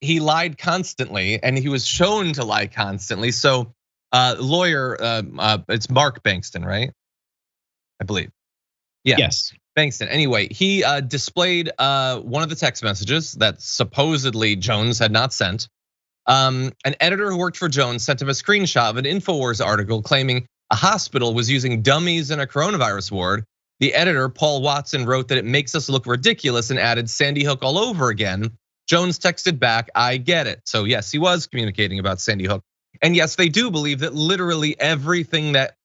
he lied constantly, and he was shown to lie constantly. So, lawyer, it's Mark Bankston, right? I believe. Yeah. Yes. Bankston. Anyway, he displayed one of the text messages that supposedly Jones had not sent. An editor who worked for Jones sent him a screenshot of an InfoWars article claiming a hospital was using dummies in a coronavirus ward. The editor, Paul Watson, wrote that it makes us look ridiculous and added Sandy Hook all over again. Jones texted back, I get it. So yes, he was communicating about Sandy Hook. And yes, they do believe that literally everything that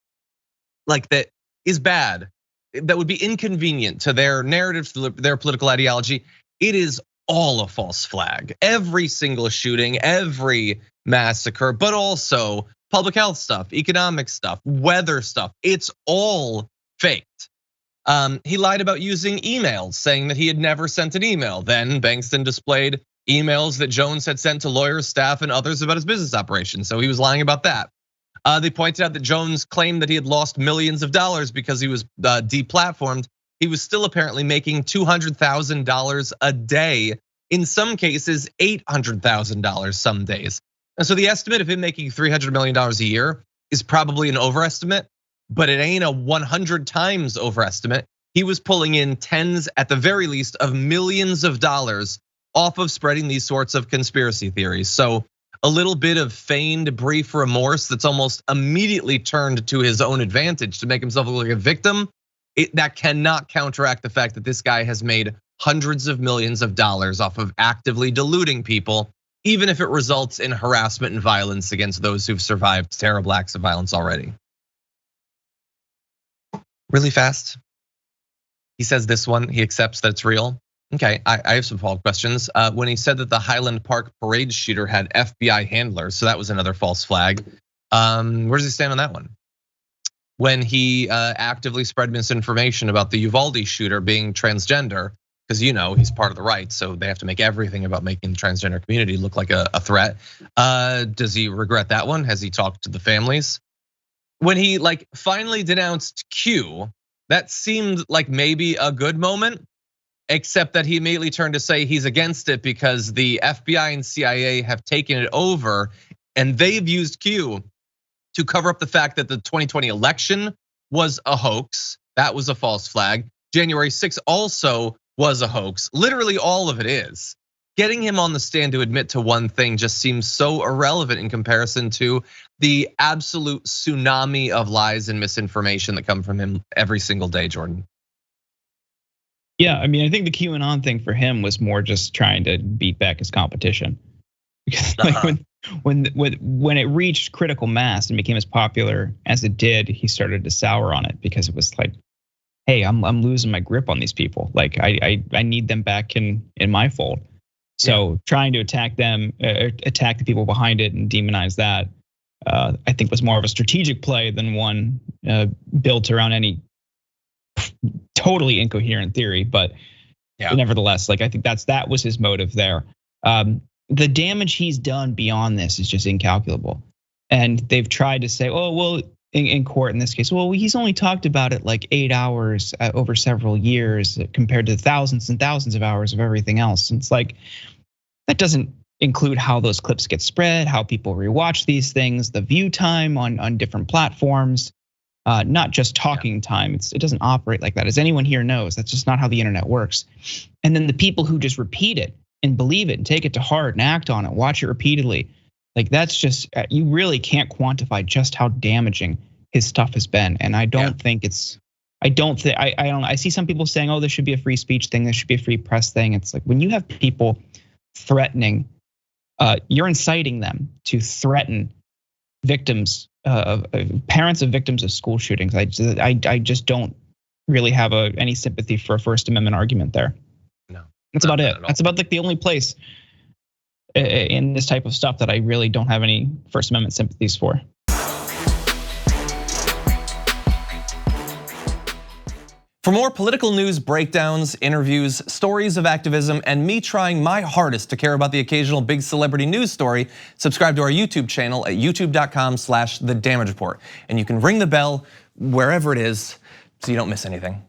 is bad, that would be inconvenient to their narrative, to their political ideology, it is all a false flag. Every single shooting, every massacre, but also public health stuff, economic stuff, weather stuff, it's all faked. He lied about using emails, saying that he had never sent an email. Then Bankston displayed emails that Jones had sent to lawyers, staff, and others about his business operations. So he was lying about that. They pointed out that Jones claimed that he had lost millions of dollars because he was deplatformed. He was still apparently making $200,000 a day. In some cases, $800,000 some days. And so the estimate of him making $300 million a year is probably an overestimate, but it ain't a 100 times overestimate. He was pulling in tens, at the very least, of millions of dollars off of spreading these sorts of conspiracy theories. So a little bit of feigned brief remorse that's almost immediately turned to his own advantage to make himself look like a victim, that cannot counteract the fact that this guy has made hundreds of millions of dollars off of actively deluding people, even if it results in harassment and violence against those who've survived terrible acts of violence already. Really fast. He says this one, he accepts that it's real. Okay, I have some follow-up questions. When he said that the Highland Park parade shooter had FBI handlers, so that was another false flag. Where does he stand on that one? When he actively spread misinformation about the Uvalde shooter being transgender, because he's part of the right, so they have to make everything about making the transgender community look like a threat. Does he regret that one? Has he talked to the families? When he finally denounced Q, that seemed like maybe a good moment, except that he immediately turned to say he's against it because the FBI and CIA have taken it over and they've used Q to cover up the fact that the 2020 election was a hoax. That was a false flag. January 6th also was a hoax. Literally all of it is. Getting him on the stand to admit to one thing just seems so irrelevant in comparison to the absolute tsunami of lies and misinformation that come from him every single day, Jordan. Yeah, I mean, I think the QAnon thing for him was more just trying to beat back his competition. Because when it reached critical mass and became as popular as it did, he started to sour on it because it was like, hey, I'm losing my grip on these people. Like I need them back in my fold. So trying to attack them, attack the people behind it and demonize that, I think was more of a strategic play than one built around any totally incoherent theory. But nevertheless, I think that was his motive there. The damage he's done beyond this is just incalculable. And they've tried to say, oh, well, in court in this case, well, he's only talked about it 8 hours over several years compared to thousands and thousands of hours of everything else. And it's that doesn't include how those clips get spread, how people rewatch these things, the view time on different platforms, not just talking time. It doesn't operate like that. As anyone here knows, that's just not how the internet works. And then the people who just repeat it and believe it and take it to heart and act on it, watch it repeatedly. That's just, you really can't quantify just how damaging his stuff has been. And I don't think I see some people saying, oh, there should be a free speech thing, there should be a free press thing. It's when you have people threatening, you're inciting them to threaten victims, parents of victims of school shootings. I just don't really have any sympathy for a First Amendment argument there. No, that's about it. That's about the only place in this type of stuff that I really don't have any First Amendment sympathies for. For more political news, breakdowns, interviews, stories of activism, and me trying my hardest to care about the occasional big celebrity news story, subscribe to our YouTube channel at youtube.com/thedamagereport. And you can ring the bell wherever it is so you don't miss anything.